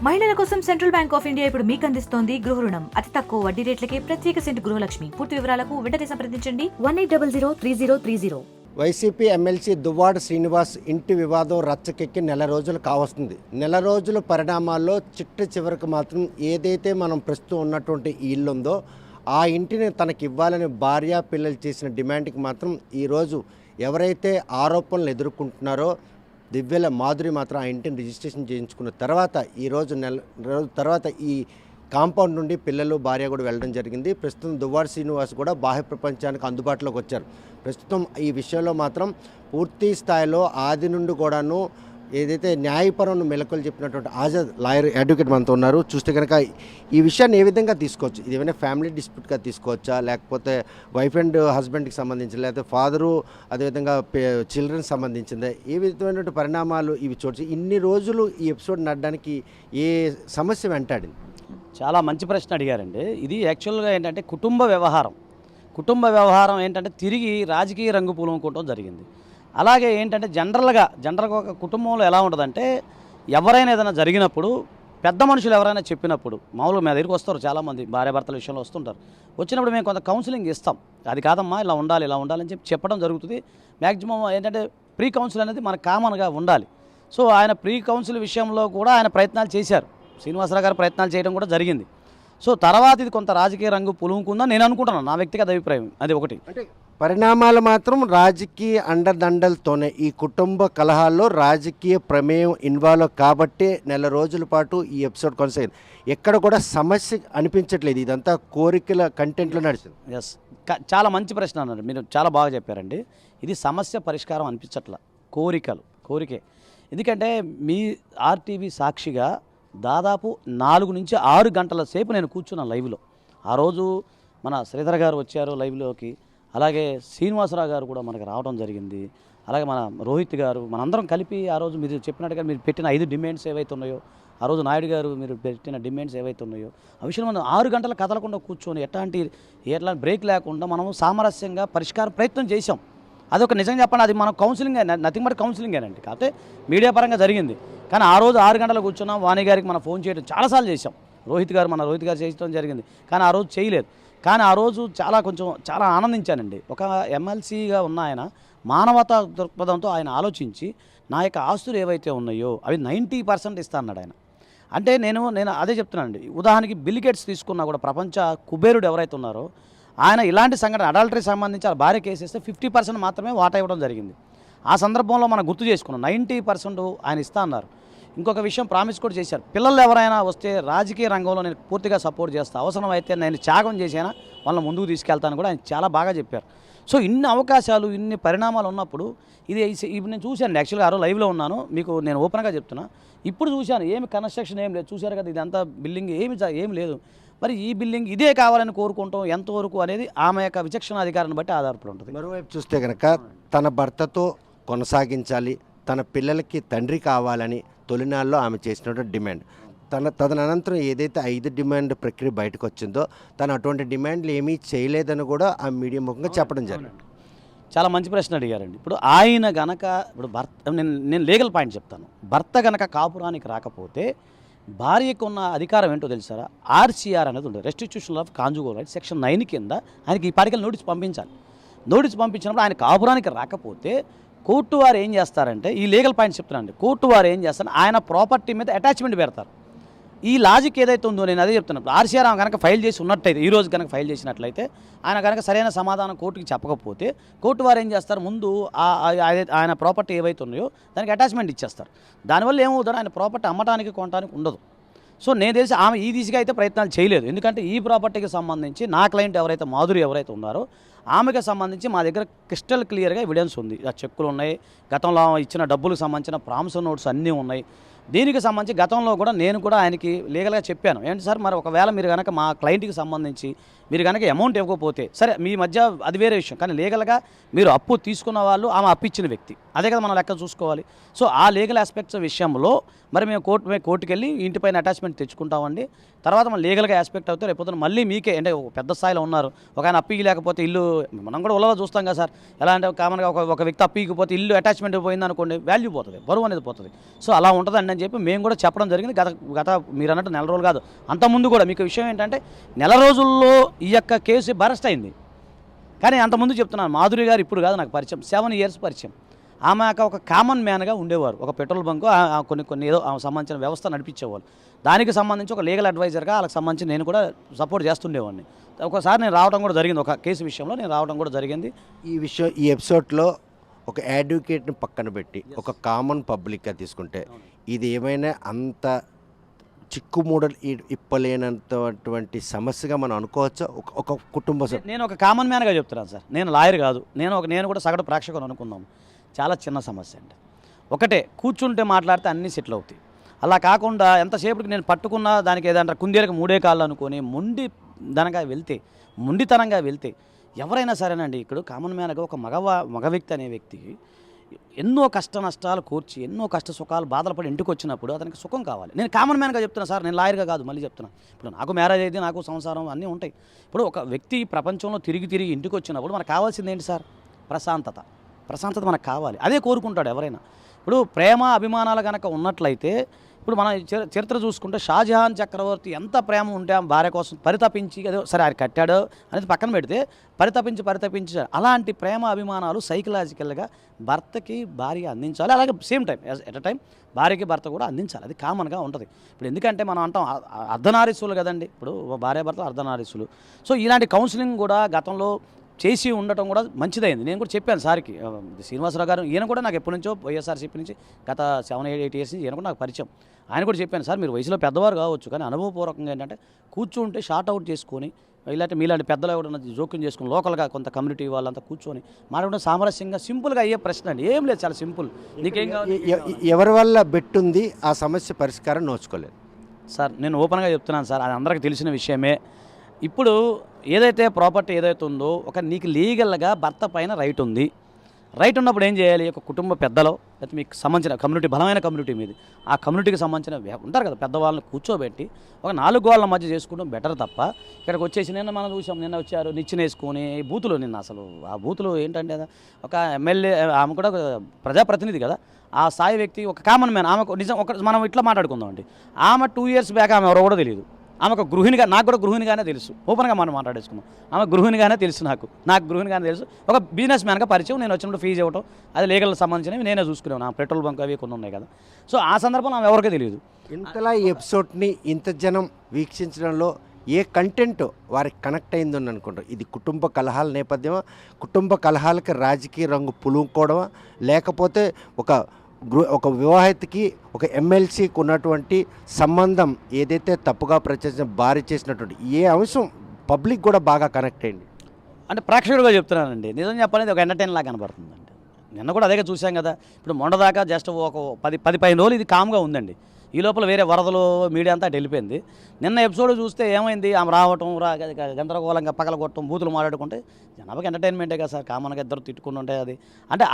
మహిళల కోసం central bank of India ఇప్పుడు మీకు అందిస్తోంది గృహ రుణం. అతి తక్కువ వడ్డీ రేట్లకే ప్రత్యేక సెంటు గృహలక్ష్మి. పూర్తి వివరాలకు వెంటనే సంప్రదించండి 18003030. వైసీపీ ఎమ్మెల్సీ దువ్వాడ శ్రీనివాస్ ఇంటి వివాదం రచ్చకెక్కి నెల రోజులు కావస్తుంది. నెల రోజుల పరిణామాల్లో చివరికి మాత్రం ఏదైతే మనం ప్రస్తుతం ఉన్నటువంటి ఈ ఇల్లు ఉందో ఆ ఇంటిని తనకి ఇవ్వాలని భార్య పిల్లలు చేసిన డిమాండ్కి మాత్రం ఈరోజు ఎవరైతే ఆరోపణలు ఎదుర్కొంటున్నారో దివ్యల మాధురి మాత్రం ఆ ఇంటిని రిజిస్ట్రేషన్ చేయించుకున్న తర్వాత ఈరోజు రోజు తర్వాత ఈ కాంపౌండ్ నుండి పిల్లలు భార్య కూడా వెళ్ళడం జరిగింది. ప్రస్తుతం దువ్వాడ శ్రీనివాస్ కూడా బాహ్య ప్రపంచానికి అందుబాటులోకి వచ్చారు. ప్రస్తుతం ఈ విషయంలో మాత్రం పూర్తి స్థాయిలో ఆది నుండి కూడాను ఏదైతే న్యాయపరమైన మెలకులు చెప్పినటువంటి ఆజాద్ లాయర్ అడ్వకేట్ మనతో ఉన్నారు. చూస్తే కనుక ఈ విషయాన్ని ఏ విధంగా తీసుకోవచ్చు? ఇది ఏమైనా ఫ్యామిలీ డిస్ప్యూట్గా తీసుకోవచ్చా, లేకపోతే వైఫ్ అండ్ హస్బెండ్కి సంబంధించి, లేకపోతే ఫాదరు అదేవిధంగా చిల్డ్రన్కి సంబంధించిందే? ఏ విధమైనటువంటి పరిణామాలు ఇవి చూడవచ్చు? ఇన్ని రోజులు ఈ ఎపిసోడ్ నడడానికి ఏ సమస్య వెంటాడింది? చాలా మంచి ప్రశ్న అడిగారండి. ఇది యాక్చువల్గా ఏంటంటే కుటుంబ వ్యవహారం ఏంటంటే తిరిగి రాజకీయ రంగు పూనుకోవడం జరిగింది. అలాగే ఏంటంటే జనరల్గా ఒక కుటుంబంలో ఎలా ఉంటుందంటే ఎవరైనా ఏదైనా జరిగినప్పుడు పెద్ద మనుషులు ఎవరైనా చెప్పినప్పుడు మామూలుగా మా దగ్గరికి వస్తారు చాలామంది భార్యాభర్తల విషయంలో వస్తుంటారు. వచ్చినప్పుడు మేము కొంత కౌన్సిలింగ్ ఇస్తాం. అది కాదమ్మా ఇలా ఉండాలని చెప్పడం జరుగుతుంది. మ్యాక్సిమం ఏంటంటే ప్రీ కౌన్సిల్ అనేది మనకు కామన్గా ఉండాలి. సో ఆయన ప్రీ కౌన్సిల్ విషయంలో కూడా ఆయన ప్రయత్నాలు చేశారు. శ్రీనివాసరావు గారు ప్రయత్నాలు చేయడం కూడా జరిగింది. సో తర్వాత ఇది కొంత రాజకీయ రంగు పులుముకుందని నేను అనుకుంటున్నాను. నా వ్యక్తిగత అభిప్రాయం అది ఒకటి. అంటే పరిణామాలు మాత్రం రాజకీయ అండదండలతోనే ఈ కుటుంబ కలహాల్లో రాజకీయ ప్రమేయం ఇన్వాల్వ్ కాబట్టే నెల రోజుల పాటు ఈ ఎపిసోడ్ కొనసాగింది. ఎక్కడ కూడా సమస్య అనిపించట్లేదు. ఇదంతా కోరికల కంటెంట్లో నడిచింది. ఎస్, చాలా మంచి ప్రశ్న అన్నారు మీరు. చాలా బాగా చెప్పారండి. ఇది సమస్య పరిష్కారం అనిపించట్ల, కోరికే. ఎందుకంటే మీ ఆర్టీవీ సాక్షిగా దాదాపు 4 నుంచి 6 గంటల సేపు నేను కూర్చున్నాను లైవ్లో. ఆ రోజు మన శ్రీధర్ గారు వచ్చారు లైవ్లోకి. అలాగే శ్రీనివాసరావు గారు కూడా మనకు రావడం జరిగింది. అలాగే మన రోహిత్ గారు, మనందరం కలిపి ఆ రోజు మీరు చెప్పినట్టుగా మీరు పెట్టిన 5 డిమాండ్స్ ఏవైతే ఉన్నాయో, ఆ రోజు నాయుడు గారు మీరు పెట్టిన డిమాండ్స్ ఏవైతే ఉన్నాయో ఆ విషయంలో మనం 6 గంటలు కదలకుండా కూర్చొని ఎట్లాంటి బ్రేక్ లేకుండా మనం సామరస్యంగా పరిష్కారం ప్రయత్నం చేశాం. అదొక నిజంగా చెప్పండి, అది మనం కౌన్సిలింగ్ నథింగ్ బట్ కౌన్సిలింగేనండి. కాకపోతే మీడియా పరంగా జరిగింది. కానీ ఆ రోజు 6 గంటలు కూర్చున్నాం. వాణి గారికి మనం ఫోన్ చేయడం చాలాసార్లు చేశాం. రోహిత్ గారు చేయడం జరిగింది. కానీ ఆ రోజు చేయలేదు. కానీ ఆ రోజు చాలా ఆనందించానండి. ఒక ఎమ్మెల్సీగా ఉన్న ఆయన మానవతా దృక్పథంతో ఆయన ఆలోచించి నా యొక్క ఆస్తులు ఏవైతే ఉన్నాయో అవి 90% ఇస్తా అన్నాడు ఆయన. అంటే నేను అదే చెప్తున్నానండి. ఉదాహరణకి బిల్ గేట్స్ తీసుకున్నా కూడా ప్రపంచ కుబేరుడు ఎవరైతే ఉన్నారో ఆయన ఇలాంటి సంఘటన అడల్టరీ సంబంధించి భార్య కేసు ఇస్తే 50% మాత్రమే వాటా ఇవ్వడం జరిగింది. ఆ సందర్భంలో మనం గుర్తు చేసుకున్నాం. 90% ఆయన ఇస్తా అన్నారు. ఇంకొక విషయం ప్రామిస్ కూడా చేశారు. పిల్లలు ఎవరైనా వస్తే రాజకీయ రంగంలో నేను పూర్తిగా సపోర్ట్ చేస్తాను, అవసరం అయితే నేను త్యాగం చేసినా వాళ్ళని ముందుకు తీసుకెళ్తాను కూడా ఆయన చాలా బాగా చెప్పారు. సో ఇన్ని అవకాశాలు, ఇన్ని పరిణామాలు ఉన్నప్పుడు ఇప్పుడు నేను చూశాను. యాక్చువల్గా ఆ రోజు లైవ్లో ఉన్నాను. మీకు నేను ఓపెన్గా చెప్తున్నా. ఇప్పుడు చూశాను, ఏమి కన్స్ట్రక్షన్ ఏం లేదు. చూశారు కదా, ఇదంతా బిల్డింగ్ ఏమి లేదు. మరి ఈ బిల్డింగ్ ఇదే కావాలని కోరుకుంటాం ఎంతవరకు అనేది ఆమె యొక్క విచక్షణ అధికారాన్ని బట్టి ఆధారపడి ఉంటుంది. మరోవైపు చూస్తే కనుక తన భర్తతో కొనసాగించాలి, తన పిల్లలకి తండ్రి కావాలని తొలినాల్లో ఆమె చేసినటువంటి డిమాండ్. తదనంతరం ఏదైతే 5 డిమాండ్ ప్రక్రియ బయటకు వచ్చిందో తను అటువంటి డిమాండ్లు ఏమీ చేయలేదని కూడా ఆ మీడియా ముఖంగా చెప్పడం జరిగింది. చాలా మంచి ప్రశ్న అడిగారండి. ఇప్పుడు ఆయన గనక భర్త, నేను లీగల్ పాయింట్ చెప్తాను. భర్త గనక కాపురానికి రాకపోతే భార్యకు ఉన్న అధికారం ఏంటో తెలుసారా? ఆర్సీఆర్ అనేది ఉంటుంది, restitution of conjugal right, section 9 కింద ఆయనకి ఈ పాటికల్ నోటీస్ పంపించాలి. నోటీస్ పంపించినప్పుడు ఆయన కాపురానికి రాకపోతే కోర్టు వారు ఏం చేస్తారంటే, ఈ లీగల్ పాయింట్స్ చెప్తున్నానండి, కోర్టు వారు ఏం చేస్తారు, ఆయన ప్రాపర్టీ మీద అటాచ్మెంట్ పెడతారు. ఈ లాజిక్ ఏదైతే ఉందో నేను అదే చెప్తున్నాను. ఆర్సీఆర్ కనుక ఫైల్ చేసి ఉన్నట్టయితే, ఈ రోజు కనుక ఫైల్ చేసినట్లయితే ఆయన కనుక సరైన సమాధానం కోర్టుకి చెప్పకపోతే కోర్టు వారు ఏం చేస్తారు, ముందు ఆయన ప్రాపర్టీ ఏవైతే ఉన్నాయో దానికి అటాచ్మెంట్ ఇచ్చేస్తారు. దానివల్ల ఏమవుతుందో ఆయన ప్రాపర్టీ అమ్మటానికి కొనడానికి ఉండదు. సో నేను తెలిసి ఆమె ఈ దిశగా అయితే ప్రయత్నాలు చేయలేదు. ఎందుకంటే ఈ ప్రాపర్టీకి సంబంధించి నా క్లయింట్ మాధురి ఎవరైతే ఉన్నారో ఆమెకు సంబంధించి మా దగ్గర క్రిస్టల్ క్లియర్గా ఎవిడెన్స్ ఉంది. ఆ చెక్కులు ఉన్నాయి, గతంలో ఇచ్చిన డబ్బులకు సంబంధించిన ప్రామిస్ నోట్స్ అన్నీ ఉన్నాయి. దీనికి సంబంధించి గతంలో కూడా నేను కూడా ఆయనకి లీగల్గా చెప్పాను. ఏంటి సార్, మరి ఒకవేళ మీరు కనుక మా క్లయింట్కి సంబంధించి మీరు కనుక అమౌంట్ ఇవ్వకపోతే సరే, మీ మధ్య అది వేరే విషయం, కానీ లీగల్గా మీరు అప్పు తీసుకున్న వాళ్ళు, ఆమె అప్పు ఇచ్చిన వ్యక్తి, అదే కదా మనం లెక్క చూసుకోవాలి. సో ఆ లీగల్ ఆస్పెక్ట్స్ విషయంలో మరి మేము కోర్టుకి వెళ్ళి ఇంటిపైన అటాచ్మెంట్ తెచ్చుకుంటామండి. తర్వాత మనం లీగల్గా ఆస్పెక్ట్ అవుతే రేపు మళ్ళీ మీకే, అంటే పెద్ద స్థాయిలో ఉన్నారు, ఒక ఆయన అప్పు లేకపోతే ఇల్లు, మనం కూడా ఉలవ చూస్తాం కదా సార్, ఎలా అంటే కామన్గా ఒక వ్యక్తి అప్పు ఇకపోతే ఇల్లు అటాచ్మెంట్ పోయింది అనుకోండి, వాల్యూ పోతుంది, బరువు అనేది పోతుంది. సో అలా ఉంటుందండి అని చెప్పి మేము కూడా చెప్పడం జరిగింది. గత మీరు అన్నట్టు నెల రోజులు కాదు, అంతకుముందు కూడా. మీకు విషయం ఏంటంటే నెల రోజుల్లో ఈ యొక్క కేసు బరస్ట్ అయింది. కానీ అంతకుముందు చెప్తున్నాను, మాధురి గారు ఇప్పుడు కాదు నాకు పరిచయం, 7 years పరిచయం. ఆమె ఒక కామన్ మ్యాన్గా ఉండేవారు. ఒక పెట్రోల్ బంకు కొన్ని ఏదో సంబంధించిన వ్యవస్థ నడిపించేవాళ్ళు. దానికి సంబంధించి ఒక లీగల్ అడ్వైజర్గా వాళ్ళకి సంబంధించి నేను కూడా సపోర్ట్ చేస్తుండేవాడిని. ఒకసారి నేను రావడం కూడా జరిగింది, ఒక కేసు విషయంలో నేను రావడం కూడా జరిగింది. ఈ ఎపిసోడ్లో ఒక అడ్వకేట్ని పక్కన పెట్టి ఒక కామన్ పబ్లిక్గా తీసుకుంటే ఇది ఏమైనా అంత చిక్కుమూడలు ఇప్పలేనంతటువంటి సమస్యగా మనం అనుకోవచ్చా? ఒక కుటుంబ నేను ఒక కామన్ మ్యాన్గా చెప్తున్నాను సార్, నేను లాయర్ కాదు. నేను కూడా సగటు ప్రేక్షకులు అనుకుందాం. చాలా చిన్న సమస్య అండి. ఒకటే, కూర్చుంటే మాట్లాడితే అన్నీ సెటిల్ అవుతాయి. అలా కాకుండా ఎంతసేపటికి నేను పట్టుకున్నా దానికి ఏదంటే కుందేలకు 3 కాళ్ళు అనుకొని మొండితనంగా వెళ్తే ఎవరైనా సరేనండి. ఇక్కడ కామన్ మ్యాన్గా ఒక మగ వ్యక్తి అనే వ్యక్తి ఎన్నో కష్ట నష్టాలు కోర్చి, ఎన్నో కష్ట సుఖాలు బాధలు పడి ఇంటికి వచ్చినప్పుడు అతనికి సుఖం కావాలి. నేను కామన్ మ్యాన్గా చెప్తున్నా సార్, నేను లాయర్గా కాదు. మళ్ళీ చెప్తున్నా, ఇప్పుడు నాకు మ్యారేజ్ అయితే నాకు సంసారం అన్నీ ఉంటాయి. ఇప్పుడు ఒక వ్యక్తి ప్రపంచంలో తిరిగి ఇంటికి వచ్చినప్పుడు మనకు కావాల్సింది ఏంటి సార్? ప్రశాంతత మనకు కావాలి. అదే కోరుకుంటాడు ఎవరైనా. ఇప్పుడు ప్రేమ అభిమానాలు కనుక ఉన్నట్లయితే, ఇప్పుడు మన చరిత్ర చూసుకుంటే షాజహాన్ చక్రవర్తి ఎంత ప్రేమ ఉంటే ఆ భార్య కోసం పరితపించి, అదే సరే ఆయన కట్టాడో అనేది పక్కన పెడితే పరితపించి అలాంటి ప్రేమ అభిమానాలు సైకలాజికల్గా భర్తకి భార్య అందించాలి. అలాగే same time at a time భార్యకి భర్త కూడా అందించాలి. అది కామన్గా ఉంటుంది. ఇప్పుడు ఎందుకంటే మనం అంటాం అర్ధనారీసులు కదండి, ఇప్పుడు భార్య భర్తలు అర్ధనారీసులు. సో ఇలాంటి కౌన్సిలింగ్ కూడా గతంలో చేసి ఉండటం కూడా మంచిదైంది. నేను కూడా చెప్పాను సార్కి, శ్రీనివాసరావు గారు, ఈయన కూడా నాకు ఎప్పటి నుంచో వైఎస్ఆర్సీపీ నుంచి గత 7-8 years నుంచి ఈయన కూడా నాకు పరిచయం. ఆయన కూడా చెప్పాను, సార్ మీరు వయసులో పెద్దవారు కావచ్చు కానీ అనుభవపూర్వకంగా ఏంటంటే కూర్చుంటే షార్ట్ అవుట్ చేసుకొని, ఇలాంటి మీలాంటి పెద్దలు ఎవరైనా జోక్యం చేసుకుని లోకల్గా కొంత కమ్యూనిటీ వాళ్ళంతా కూర్చొని మాట్లాడడం సామరస్యంగా సింపుల్గా అయ్యే ప్రశ్న అండి. ఏం లేదు, చాలా సింపుల్. నీకేం కావాలి? ఎవరి వల్ల బెట్టుంది ఆ సమస్య పరిష్కారం నోచుకోలేదు సార్. నేను ఓపెన్గా చెప్తున్నాను సార్, అది అందరికీ తెలిసిన విషయమే. ఇప్పుడు ఏదైతే ప్రాపర్టీ ఏదైతే ఉందో, నీకు లీగల్గా భర్త పైన రైట్ ఉంది. రైట్ ఉన్నప్పుడు ఏం చేయాలి? ఒక కుటుంబ పెద్దలో లేకపోతే మీకు సంబంధించిన కమ్యూనిటీ, బలమైన కమ్యూనిటీ మీది, ఆ కమ్యూనిటీకి సంబంధించిన ఉంటారు కదా పెద్దవాళ్ళని కూర్చోబెట్టి ఒక 4 గోళ్ల మధ్య చేసుకోవడం బెటర్ తప్ప ఇక్కడికి వచ్చేసి మనం చూసాం, నిన్న వచ్చారు నిచ్చెన వేసుకొని బూతులు. నిన్న అసలు ఆ బూతులు ఏంటంటే, ఒక ఎమ్మెల్యే, ఆమె కూడా ప్రజాప్రతినిధి కదా, ఆ స్థాయి వ్యక్తి, ఒక కామన్ మ్యాన్. ఆమెకు నిజం మనం ఇట్లా మాట్లాడుకుందాం అండి. ఆమె 2 years బ్యాక్ ఆమె ఎవరో కూడా తెలియదు. ఆమె ఒక గృహిణిగా, నాకు కూడా గృహిణిగానే తెలుసు. ఓపెన్గా మనం మాట్లాడేసుకున్నాం. ఆమె గృహిణిగానే తెలుసు, నాకు గృహిణిగానే తెలుసు. ఒక బిజినెస్ మ్యాన్గా పరిచయం. నేను వచ్చినప్పుడు ఫీజు ఇవ్వటం, అది లీగల్ సంబంధించినవి నేనే చూసుకున్నాను. ఆ పెట్రోల్ బంక్ అవి కొన్ని ఉన్నాయి కదా. సో ఆ సందర్భంలో ఆమె ఎవరికీ తెలియదు. ఇంతలా ఈ ఎపిసోడ్ని ఇంత జనం వీక్షించడంలో ఏ కంటెంట్ వారికి కనెక్ట్ అయిందని అనుకుంటారు? ఇది కుటుంబ కలహాల నేపథ్యమా, కుటుంబ కలహాలకి రాజకీయ రంగు పులుకోవడమా, లేకపోతే ఒక వివాహితకి ఒక ఎమ్మెల్సీకి ఉన్నటువంటి సంబంధం ఏదైతే తప్పుగా ప్రచారం భారీ చేసినటువంటి ఏ అంశం పబ్లిక్ కూడా బాగా కనెక్ట్ అయింది? అంటే ప్రేక్షకుడిగా చెప్తున్నానండి, నిజం చెప్పాలని ఒక ఎంటర్టైన్ లాగా కనబడుతుందండి. నిన్న కూడా అదే చూసాం కదా. ఇప్పుడు మొన్నదాకా జస్ట్ ఒక 10-15 రోజులు ఇది కామ్గా ఉందండి. ఈ లోపల వేరే వరదలు మీడియా అంతా వెళ్ళిపోయింది. నిన్న ఎపిసోడ్ చూస్తే ఏమైంది? ఆమె రావటం, గందరగోళంగా పగలగొట్టడం, బూతులు మాట్లాడుకుంటే జనాభాకి ఎంటర్టైన్మెంటే కదా సార్. కామన్గా ఇద్దరు తిట్టుకుంటుంటే అది అంటే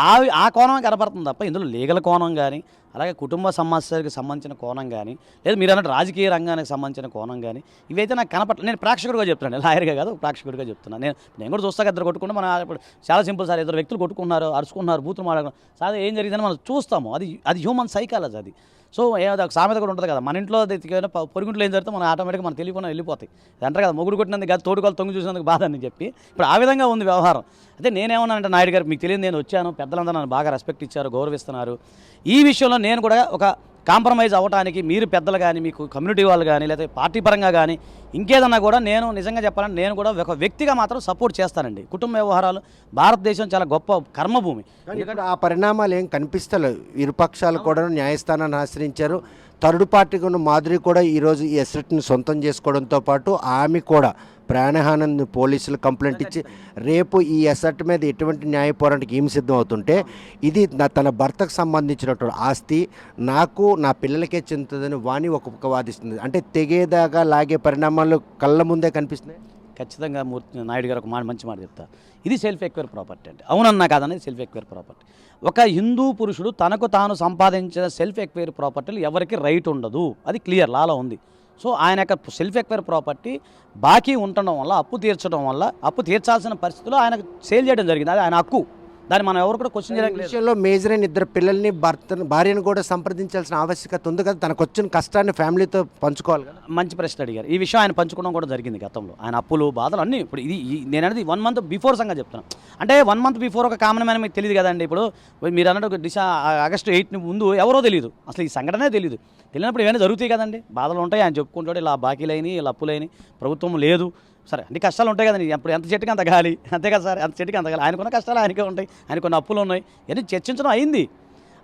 ఆ కోణం కనపడుతుంది తప్ప ఇందులో లీగల్ కోణం కానీ, అలాగే కుటుంబ సమస్యలకు సంబంధించిన కోణం కానీ, లేదా మీరు అన్నట్టు రాజకీయ రంగానికి సంబంధించిన కోణం కానీ ఇవైతే నాకు కనపడలేదు. నేను ప్రేక్షకుడిగా చెప్తున్నాను, లాయర్గా కాదు, ప్రేక్షకుడిగా చెప్తున్నాను. నేను కూడా చూస్తాక ఇద్దరు కొట్టుకుంటే మనం ఇప్పుడు చాలా సింపుల్ సార్. ఇద్దరు వ్యక్తులు కొట్టుకున్నారు, అరుచుకున్నారు, బూతులు మాట్లాడుకున్నారు సార్, ఏం జరిగిందని మనం చూస్తాము. అది హ్యూమన్ సైకాలజీ అది. సో ఏదో ఒక సామెత కూడా ఉంటుంది కదా, మన ఇంట్లో పొరుగుంట్లో ఏం జరిగితే మనం ఆటోమేటిక్గా మనం తెలియకుండా వెళ్ళిపోతాయి. అంటారు కదా, మొగుడు కొట్టినందుకు కాదు తోడుకోవాలి తొంగి చూసినందుకు బాధ అని చెప్పి. ఇప్పుడు ఆ విధంగా ఉంది వ్యవహారం. అయితే నేనేమన్నానంటే, నాయుడు గారు మీకు తెలియదు, నేను వచ్చాను, పెద్దలందరూ నన్ను బాగా రెస్పెక్ట్ ఇచ్చారు, గౌరవిస్తున్నారు. ఈ విషయంలో నేను కూడా ఒక కాంప్రమైజ్ అవ్వడానికి మీరు పెద్దలు కానీ, మీకు కమ్యూనిటీ వాళ్ళు కానీ, లేకపోతే పార్టీ పరంగా కానీ ఇంకేదన్నా కూడా నేను నిజంగా చెప్పాలంటే నేను కూడా ఒక వ్యక్తిగా మాత్రం సపోర్ట్ చేస్తానండి. కుటుంబ వ్యవహారాలు భారతదేశం చాలా గొప్ప కర్మభూమి. ఎందుకంటే ఆ పరిణామాలు ఏం కనిపిస్తలేవు. ఇరుపక్షాలు కూడా న్యాయస్థానాన్ని ఆశ్రయించారు. థర్డ్ పార్టీకి ఉన్న మాధురి కూడా ఈరోజు ఈ ఎసెట్ని సొంతం చేసుకోవడంతో పాటు ఆమె కూడా ప్రాణహాని పోలీసులు కంప్లైంట్ ఇచ్చి రేపు ఈ ఎసెట్ మీద ఎటువంటి న్యాయ పోరాటానికి ఏమి సిద్ధం అవుతుంటే, ఇది తన భర్తకు సంబంధించినటువంటి ఆస్తి నాకు నా పిల్లలకే చెందుతుందని వాణి ఒక వాదిస్తుంది. అంటే తెగేదాకా లాగే పరిణామాలు కళ్ళ ముందే కనిపిస్తున్నాయి. ఖచ్చితంగా నాయుడు గారు ఒక మంచి మాట చెప్తా. ఇది సెల్ఫ్ ఎక్వైర్ ప్రాపర్టీ అంటే అవునన్నా కాదనేది సెల్ఫ్ ఎక్వైర్ ప్రాపర్టీ. ఒక హిందూ పురుషుడు తనకు తాను సంపాదించిన సెల్ఫ్ ఎక్వైర్ ప్రాపర్టీలు ఎవరికి రైట్ ఉండదు, అది క్లియర్ లాలో ఉంది. సో ఆయన యొక్క సెల్ఫ్ ఎక్వైర్ ప్రాపర్టీ బాకీ ఉండడం వల్ల, అప్పు తీర్చడం వల్ల, అప్పు తీర్చాల్సిన పరిస్థితుల్లో ఆయనకు సేల్ చేయడం జరిగింది. అది ఆయన హక్కు. దాన్ని మనం ఎవరు కూడా క్వశ్చన్ ఈ చేయడానికి లేదు. విషయంలో మేజర్ అయిన ఇద్దరు పిల్లల్ని భార్యను కూడా సంప్రదించాల్సిన ఆవశ్యకత ఉంది కదా, తనకు వచ్చిన కష్టాన్ని ఫ్యామిలీతో పంచుకోవాలి కదా. మంచి ప్రశ్న అడిగారు. ఈ విషయం ఆయన పంచుకోవడం కూడా జరిగింది గతంలో. ఆయన అప్పులు బాధలు అన్నీ ఇప్పుడు నేను అనేది 1 month బిఫోర్ సంగతి చెప్తున్నాను. అంటే 1 month బిఫోర్ ఒక కామన్ మ్యాన్ మీకు తెలియదు కదండి. ఇప్పుడు మీరు అన్నట్టు ఆగస్టు 8 ముందు ఎవరో తెలియదు, అసలు ఈ సంఘటనే తెలియదు. తెలియనప్పుడు ఇవన్నీ జరుగుతాయి కదండి, బాధలు ఉంటాయి. ఆయన చెప్పుకుంటాడు ఇలా బాకీలైన ఇలా అప్పులైన ప్రభుత్వం లేదు, సరే అన్ని కష్టాలు ఉంటాయి కదండి. అప్పుడు ఎంత చెట్టుకి అంత గాలి, అంతే కదా సార్, అంత చెట్టుకి అంత గాలి. ఆయనకున్న కష్టాలు ఆయనకే ఉంటాయి, ఆయనకున్న అప్పులు ఉన్నాయి. ఇవన్నీ చర్చించడం అయింది.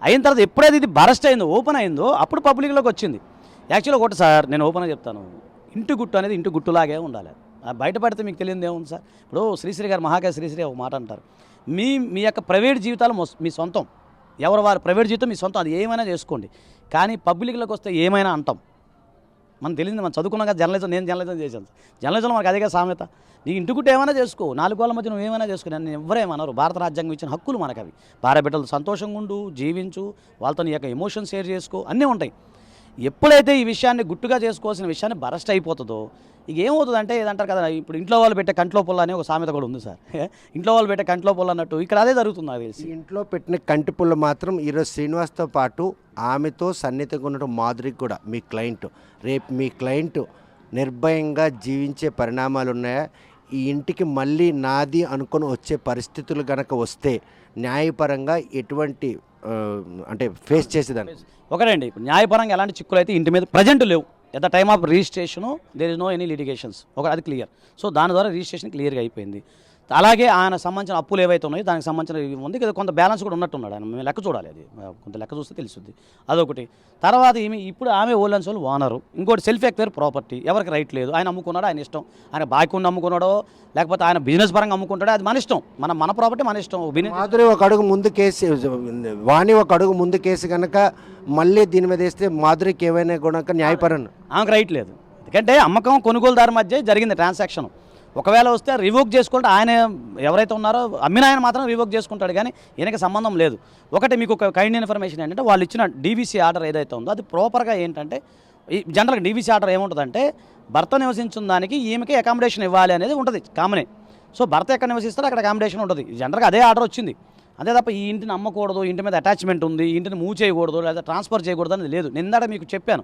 అయిన తర్వాత ఎప్పుడైతే ఇది బరస్ట్ అయిందో, ఓపెన్ అయిందో, అప్పుడు పబ్లిక్లోకి వచ్చింది. యాక్చువల్గా ఒకటి సార్, నేను ఓపెన్గా చెప్తాను, ఇంటి గుట్టు అనేది ఇంటి గుట్టులాగే ఉండాలి. బయటపడితే మీకు తెలియదు ఏముంది సార్. ఇప్పుడు శ్రీశ్రీ గారు, మహాకవి శ్రీశ్రీ ఒక మాట అంటారు, మీ యొక్క ప్రైవేట్ జీవితాలు మీ సొంతం, ఎవరు వారి ప్రైవేట్ జీవితం మీ సొంతం, అది ఏమైనా చేసుకోండి. కానీ పబ్లిక్లోకి వస్తే ఏమైనా అంటాం. మనం తెలియదు, మనం చదువుకున్నాం కదా జర్నలిజం, నేను జర్నలిజం చేశాను. జర్నలిజంలో మనకు అదే కదా సామెత, నీ ఇంటికుంటే ఏమైనా చేసుకో, 4 వాళ్ళ మధ్య నువ్వు ఏమైనా చేసుకో, నన్ను ఎవరేమన్నారు. భారత రాజ్యాంగం ఇచ్చిన హక్కులు మనకు అవి. భార్య బిడ్డలు సంతోషంగా ఉండు, జీవించు, వాళ్ళతో నీ యొక్క ఎమోషన్ షేర్ చేసుకో, అన్నీ ఉంటాయి. ఎప్పుడైతే ఈ విషయాన్ని గుట్టుగా చేసుకోవాల్సిన విషయాన్ని బరస్ట్ అయిపోతుందో, ఇక ఏమవుతుందంటే ఏదంటారు కదా, ఇప్పుడు ఇంట్లో వాళ్ళు పెట్టే కంట్లో పుల్ల అని ఒక సామెత కూడా ఉంది సార్. ఇంట్లో వాళ్ళు పెట్టే కంట్లో పుల్ల అన్నట్టు ఇక్కడ అదే జరుగుతుంది నాకు తెలిసి. ఈ ఇంట్లో పెట్టిన కంటి పుల్ల మాత్రం ఈరోజు శ్రీనివాస్తో పాటు ఆమెతో సన్నిహితంగా ఉండటం మాధురికి కూడా, మీ క్లయింట్, రేపు మీ క్లయింట్ నిర్భయంగా జీవించే పరిణామాలు ఉన్నాయా? ఈ ఇంటికి మళ్ళీ నాది అనుకొని వచ్చే పరిస్థితులు కనుక వస్తే న్యాయపరంగా ఎటువంటి అంటే ఫేస్ చేసేదాన్ని? ఒకటండి, ఇప్పుడు న్యాయపరంగా ఎలాంటి చిక్కులు అయితే ఇంటి మీద ప్రజెంట్ లేవు. At the time of registration there is no any litigations, అది క్లియర్. సో దాని ద్వారా రిజిస్ట్రేషన్ క్లియర్గా అయిపోయింది. అలాగే ఆయన సంబంధించిన అప్పులు ఏవైతే ఉన్నాయో దానికి సంబంధించిన ఉంది కదా, కొంత బ్యాలెన్స్ కూడా ఉన్నట్టున్నాడు ఆయన. మేము లెక్క చూడాలి, అది కొంత లెక్క చూస్తే తెలుస్తుంది. అదొకటి. తర్వాత ఇప్పుడు ఆమె ఓల్డెన్స్ వాళ్ళు ఓనరు, ఇంకోటి సెల్ఫ్ ఎక్వైర్ ప్రాపర్టీ, ఎవరికి రైట్ లేదు. ఆయన అమ్ముకున్నాడో ఆయన ఇష్టం, ఆయన బాకీ ఉండి అమ్ముకున్నాడో లేకపోతే ఆయన బిజినెస్ పరంగా అమ్ముకుంటాడో అది మన ఇష్టం, మన ప్రాపర్టీ మన ఇష్టం. మాధురి ఒక అడుగు ముందు కేసు, వాణి ఒక అడుగు ముందు కేసు కనుక మళ్ళీ దీని మీద వేస్తే మాధురికి ఏమైనా కూడా న్యాయపరంగా ఆమెకు రైట్ లేదు. ఎందుకంటే అమ్మకం కొనుగోలుదారు మధ్య జరిగింది ట్రాన్సాక్షన్. ఒకవేళ వస్తే రివోక్ చేసుకుంటే ఆయన ఎవరైతే ఉన్నారో అమ్మిన ఆయన మాత్రం రివోక్ చేసుకుంటాడు, కానీ ఈయనకి సంబంధం లేదు. ఒకటి మీకు ఒక కైండ్ ఇన్ఫర్మేషన్ ఏంటంటే, వాళ్ళు ఇచ్చిన డీవీసీ ఆర్డర్ ఏదైతే ఉందో అది ప్రాపర్గా ఏంటంటే, ఈ జనరల్గా డీవీసీ ఆర్డర్ ఏముంటుందంటే, భర్త నివసించిన దానికి ఈమెకి అకామిడేషన్ ఇవ్వాలి అనేది ఉంటుంది కామనే. సో భర్త ఎక్కడ నివసిస్తారో అక్కడ అకామిడేషన్ ఉంటుంది. జనరల్గా అదే ఆర్డర్ వచ్చింది. అంతే తప్ప ఈ ఇంటిని అమ్మకూడదు, ఇంటి మీద అటాచ్మెంట్ ఉంది, ఈ ఇంటిని మూవ్ చేయకూడదు లేదా ట్రాన్స్ఫర్ చేయకూడదు అనేది లేదు. నిందాక మీకు చెప్పాను,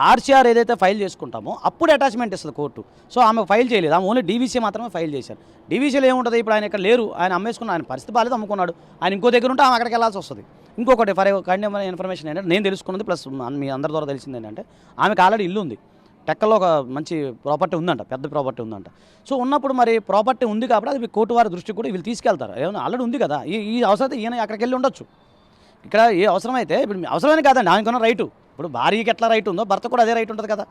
ఆర్సీఆర్ ఏదైతే ఫైల్ చేసుకుంటామో అప్పుడు అటాచ్మెంట్ ఇస్తుంది కోర్టు. సో ఆమె ఫైల్ చేయలేదు, ఆమె ఓన్లీ డీవీసీ మాత్రమే ఫైల్ చేశారు. డీవీసీలో ఏముంటుంది, ఇప్పుడు ఆయన ఇక్కడ లేరు, ఆయన అమ్మేసుకున్న, ఆయన పరిస్థితి బాగాలేదు, అమ్ముకున్నాడు, ఆయన ఇంకో దగ్గర ఉంటే ఆమె అక్కడికి వెళ్ళాల్సి వస్తుంది. ఇంకొకటి ఫర్ కైండ్ ఇన్ఫర్మేషన్ ఏంటంటే, నేను తెలుసుకున్నది ప్లస్ మీ అందరి ద్వారా తెలిసింది ఏంటంటే, ఆమెకు ఆల్రెడీ ఇల్లు ఉంది, టెక్కల్లో ఒక మంచి ప్రాపర్టీ ఉందంట, పెద్ద ప్రాపర్టీ ఉందంట. సో ఉన్నప్పుడు మరి ప్రాపర్టీ ఉంది కాబట్టి అది కోర్టు వారి దృష్టికి కూడా వీళ్ళు తీసుకెళ్తారు. ఏమన్నా ఆల్రెడీ ఉంది కదా, ఈ అవసరం ఈయన అక్కడికి వెళ్ళి ఉండొచ్చు. ఇక్కడ ఏ అవసరమైతే, ఇప్పుడు అవసరమైన కాదండి, ఆయనకున్న రైటు. ఇప్పుడు భార్యకి ఎట్లా రైట్ ఉందో భర్త కూడా అదే రైట్ ఉంటుంది కదా.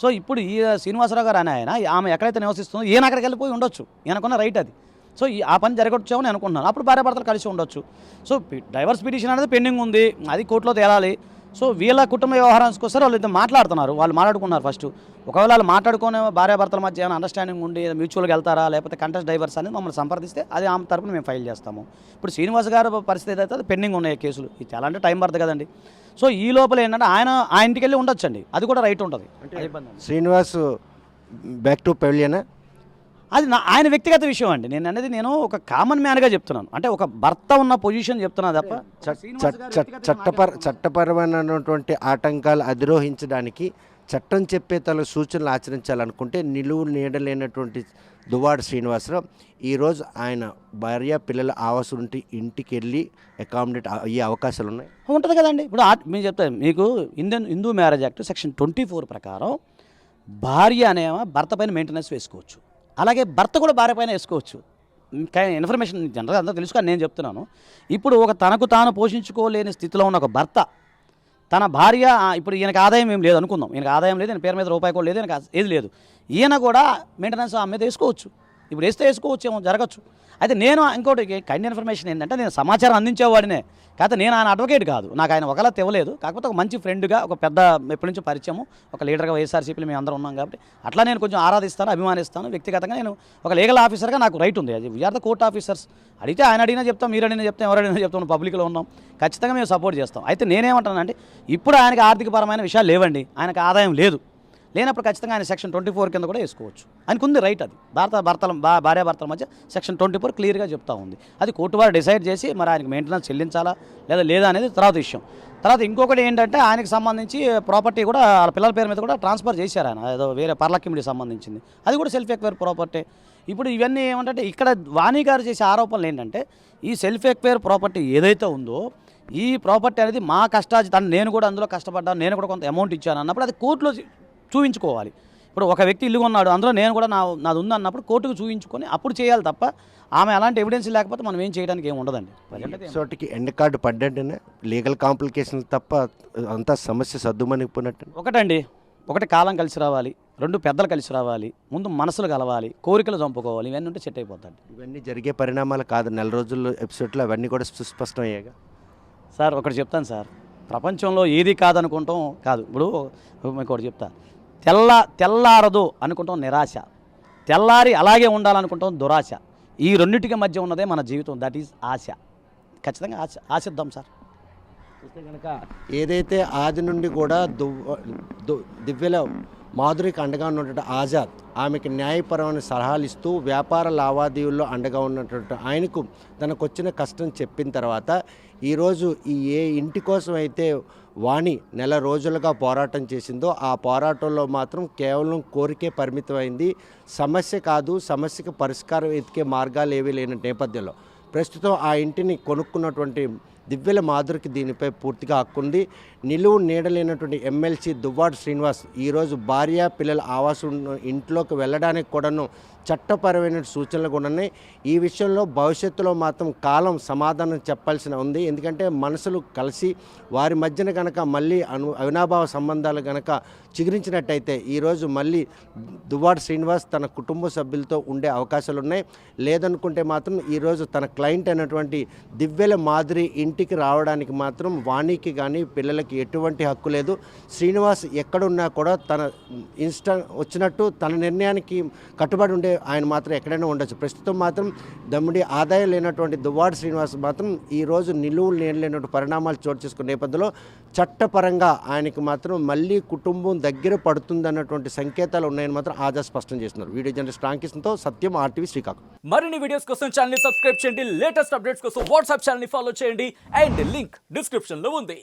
సో ఇప్పుడు ఈ శ్రీనివాసరావు గారు అని ఆయన, ఆమె ఎక్కడైతే నివసిస్తుందో ఈయన అక్కడికి వెళ్ళిపోయి ఉండొచ్చు, ఈయనకున్న రైట్ అది. సో ఆ పని జరగొచ్చామని అనుకుంటున్నాను. అప్పుడు భార్యాభర్తలు కలిసి ఉండొచ్చు. సో డైవర్స్ పిటిషన్ అనేది పెండింగ్ ఉంది, అది కోర్టులో తేలాలి. సో వీళ్ళ కుటుంబ వ్యవహారానికి వస్తారు, వాళ్ళు ఇద్దరు మాట్లాడుతున్నారు, వాళ్ళు మాట్లాడుకున్నారు ఫస్ట్. ఒకవేళ వాళ్ళు మాట్లాడుకునే భార్యాభర్తల మధ్య ఏమైనా అండర్స్టాండింగ్ ఉండి మ్యూచువల్గా వెళ్తారా లేకపోతే కంటెస్ట్ డైవర్స్ అనేది మమ్మల్ని సంప్రదిస్తే అది ఆమె తరపున మేము ఫైల్ చేస్తాము. ఇప్పుడు శ్రీనివాస్ గారి పరిస్థితి అయితే అది పెండింగ్ ఉన్నాయి కేసులు, ఇది చాలా అంటే టైం పడుతుంది కదండి. సో ఈ లోపల ఏంటంటే ఆయన ఇంటికి వెళ్ళి ఉండొచ్చండి, అది కూడా రైట్ ఉంటుంది. శ్రీనివాస్ బ్యాక్ టు పెవిలియనా? అది ఆయన వ్యక్తిగత విషయం అండి. నేను ఒక కామన్ మ్యాన్గా చెప్తున్నాను, అంటే ఒక భర్త ఉన్న పొజిషన్ చెప్తున్నా తప్ప చట్టపరమైనటువంటి ఆటంకాలు అధిరోహించడానికి చట్టం చెప్పే తల సూచనలు ఆచరించాలనుకుంటే నిలువు నీడలేనటువంటి దువ్వాడ శ్రీనివాసరావు ఈరోజు ఆయన భార్య పిల్లల ఆవాసం ఉంటే ఇంటికి వెళ్ళి అకామిడేట్ అయ్యే అవకాశాలు ఉన్నాయి, ఉంటుంది కదండి. ఇప్పుడు మేము చెప్తాను మీకు, హిందూ మ్యారేజ్ యాక్ట్ సెక్షన్ 24 ప్రకారం భార్య అనేమో భర్త పైన మెయింటెనెన్స్ వేసుకోవచ్చు, అలాగే భర్త కూడా భార్య పైన వేసుకోవచ్చు. ఇన్ఫర్మేషన్ జనరల్గా అంతా తెలుసుకొని నేను చెప్తున్నాను. ఇప్పుడు ఒక తనకు తాను పోషించుకోలేని స్థితిలో ఉన్న ఒక భర్త తన భార్య, ఇప్పుడు ఈయనకు ఆదాయం ఏం లేదు అనుకుందాం, ఈయనకు ఆదాయం లేదు, ఈయన పేరు మీద రూపాయి కూడా లేదు, ఈయనకు ఏది లేదు, ఈయన కూడా మెయింటెనెన్స్ ఆమె మీద వేసుకోవచ్చు. ఇప్పుడు వేసుకోవచ్చు ఏమో జరగచ్చు. అయితే నేను ఇంకోటి కైండ్ ఇన్ఫర్మేషన్ ఏంటంటే, నేను సమాచారం అందించేవాడినే, కాకపోతే నేను ఆయన అడ్వకేట్ కాదు, నాకు ఆయన ఒకలా తెవలేదు. కాకపోతే ఒక మంచి ఫ్రెండ్గా, ఒక పెద్ద ఎప్పటి నుంచో పరిచయము, ఒక లీడర్గా వైఎస్ఆర్సీపీలో మేము అందరం ఉన్నాం కాబట్టి అట్లా నేను కొంచెం ఆరాధిస్తాను, అభిమానిస్తాను. వ్యక్తిగతంగా నేను ఒక లీగల్ ఆఫీసర్గా నాకు రైట్ ఉంది, అది వీఆర్ ద కోర్ట్ ఆఫీసర్స్. అడిగితే ఆయన అడిగినా చెప్తాం, మీరు అడిగినా చెప్తాం, ఎవరైనా చెప్తాం, పబ్లిక్లో ఉన్నాం, ఖచ్చితంగా మేము సపోర్ట్ చేస్తాం. అయితే నేనేమంటానంటే, ఇప్పుడు ఆయనకి ఆర్థికపరమైన విషయాలు లేవండి, ఆయనకు ఆదాయం లేదు, లేనప్పుడు ఖచ్చితంగా ఆయన సెక్షన్ 24 కింద కూడా వేసుకోవచ్చు ఆయనకు ఉంది రైట్. అది భార్యాభర్తల మధ్య సెక్షన్ 24 క్లియర్గా చెప్తా ఉంది. అది కోర్టు వారు డిసైడ్ చేసి మరి ఆయనకు మెయింటెనెన్స్ చెల్లించాలా లేదా అనేది తర్వాత విషయం. తర్వాత ఇంకొకటి ఏంటంటే ఆయనకు సంబంధించి ప్రాపర్టీ కూడా వాళ్ళ పిల్లల పేరు మీద కూడా ట్రాన్స్ఫర్ చేశారు ఆయన, ఏదో వేరే పర్లకిమిడికి సంబంధించింది, అది కూడా సెల్ఫ్ ఎక్వైర్ ప్రాపర్టీ. ఇప్పుడు ఇవన్నీ ఏమంటే ఇక్కడ వాణి గారు చేసే ఆరోపణలు ఏంటంటే ఈ సెల్ఫ్ ఎక్వైర్ ప్రాపర్టీ ఏదైతే ఉందో ఈ ప్రాపర్టీ అనేది మా కష్టాజితం, నేను కూడా అందులో కష్టపడ్డాను, నేను కూడా కొంత అమౌంట్ ఇచ్చాను అన్నప్పుడు అది కోర్టులో చూపించుకోవాలి. ఇప్పుడు ఒక వ్యక్తి ఇల్లు కొన్నాడు, అందులో నేను కూడా నాది ఉంది అన్నప్పుడు కోర్టుకు చూపించుకొని అప్పుడు చేయాలి తప్ప ఆమె అలాంటి ఎవిడెన్స్ లేకపోతే మనం ఏం చేయడానికి ఏమి ఉండదండి. చోటికి ఎండ్ కార్డు పడ్డంటేనే లీగల్ కాంప్లికేషన్స్ తప్ప అంతా సమస్య సర్దుమనిపోయినట్టు. ఒకటి కాలం కలిసి రావాలి, 2 పెద్దలు కలిసి రావాలి, ముందు మనసులు కలవాలి, కోరికలు చంపుకోవాలి, ఇవన్నీ ఉంటే సెట్ అయిపోతాయి. ఇవన్నీ జరిగే పరిణామాలు కాదు, నెల రోజుల్లో ఎపిసోడ్లో అవన్నీ కూడా సుస్పష్టం అయ్యాగా. సార్ ఒకటి చెప్తాను సార్, ప్రపంచంలో ఏది కాదనుకుంటాం కాదు. ఇప్పుడు మీకు ఒకటి చెప్తా, తెల్లారదు అనుకుంటాం నిరాశ, తెల్లారి అలాగే ఉండాలనుకుంటాం దురాశ. ఈ రెండింటికి మధ్య ఉన్నదే మన జీవితం, దట్ ఈజ్ ఆశ. ఖచ్చితంగా ఆశిద్దాం సార్. చూస్తే కనుక ఏదైతే ఆది నుండి కూడా దివ్యలో మాధురికి అండగా ఉన్నటువంటి ఆజాద్ ఆమెకి న్యాయపరమైన సలహాలు ఇస్తూ వ్యాపార లావాదేవీల్లో అండగా ఉన్నటువంటి ఆయనకు తనకు వచ్చిన కష్టం చెప్పిన తర్వాత ఈరోజు ఏ ఇంటి కోసం అయితే వాణి నెల రోజులుగా పోరాటం చేసిందో ఆ పోరాటంలో మాత్రం కేవలం కోరికే పరిమితమైంది, సమస్య కాదు, సమస్యకు పరిష్కారం ఎతికే మార్గాలు ఏవీ లేని నేపథ్యంలో ప్రస్తుతం ఆ ఇంటిని కొనుక్కున్నటువంటి దివ్యల మాధురికి దీనిపై పూర్తిగా హక్కుంది. నిలువు నీడలేనటువంటి ఎమ్మెల్సీ దువ్వాడ శ్రీనివాస్ ఈరోజు భార్య పిల్లల ఆవాసం ఇంట్లోకి వెళ్ళడానికి కూడాను చట్టపరమైన సూచనలు కూడా ఉన్నాయి. ఈ విషయంలో భవిష్యత్తులో మాత్రం కాలం సమాధానం చెప్పాల్సిన ఉంది. ఎందుకంటే మనసులు కలిసి వారి మధ్యన కనుక మళ్ళీ అవినాభావ సంబంధాలు కనుక చిగురించినట్టయితే ఈరోజు మళ్ళీ దువ్వాడ శ్రీనివాస్ తన కుటుంబ సభ్యులతో ఉండే అవకాశాలు ఉన్నాయి. లేదనుకుంటే మాత్రం ఈరోజు తన క్లయింట్ అయినటువంటి దివ్యల మాధురి ఇంటికి రావడానికి మాత్రం వాణికి కానీ పిల్లలకి ఎటువంటి హక్కు లేదు. శ్రీనివాస్ ఎక్కడున్నా కూడా తన వచ్చినట్టు తన నిర్ణయానికి కట్టుబడి ఉండే ఆయన మాత్రం ఎక్కడైనా ఉండొచ్చు. ప్రస్తుతం మాత్రం దమ్ముడి ఆదాయం లేనటువంటి దువ్వాడ శ్రీనివాస్ మాత్రం ఈరోజు నిలువులు లేనటువంటి పరిణామాలు చోటు చేసుకునే నేపథ్యంలో చట్టపరంగా ఆయనకి మాత్రం మళ్ళీ కుటుంబం దగ్గర పడుతుందన్నటువంటి సంకేతాలు ఉన్నాయని మాత్రం ఆజా స్పష్టం చేస్తున్నారు. వీడియో జర్నలిస్ట్ రాంకిషన్తో సత్యం, RTV శ్రీకాకుళం. మరిన్ని వీడియోస్ కోసం ఛానల్ ని సబ్స్క్రైబ్ చేయండి, లేటెస్ట్ అప్డేట్స్ కోసం వాట్సాప్ ఛానల్ ని ఫాలో చేయండి అండ్ లింక్ డిస్క్రిప్షన్ లో ఉంది.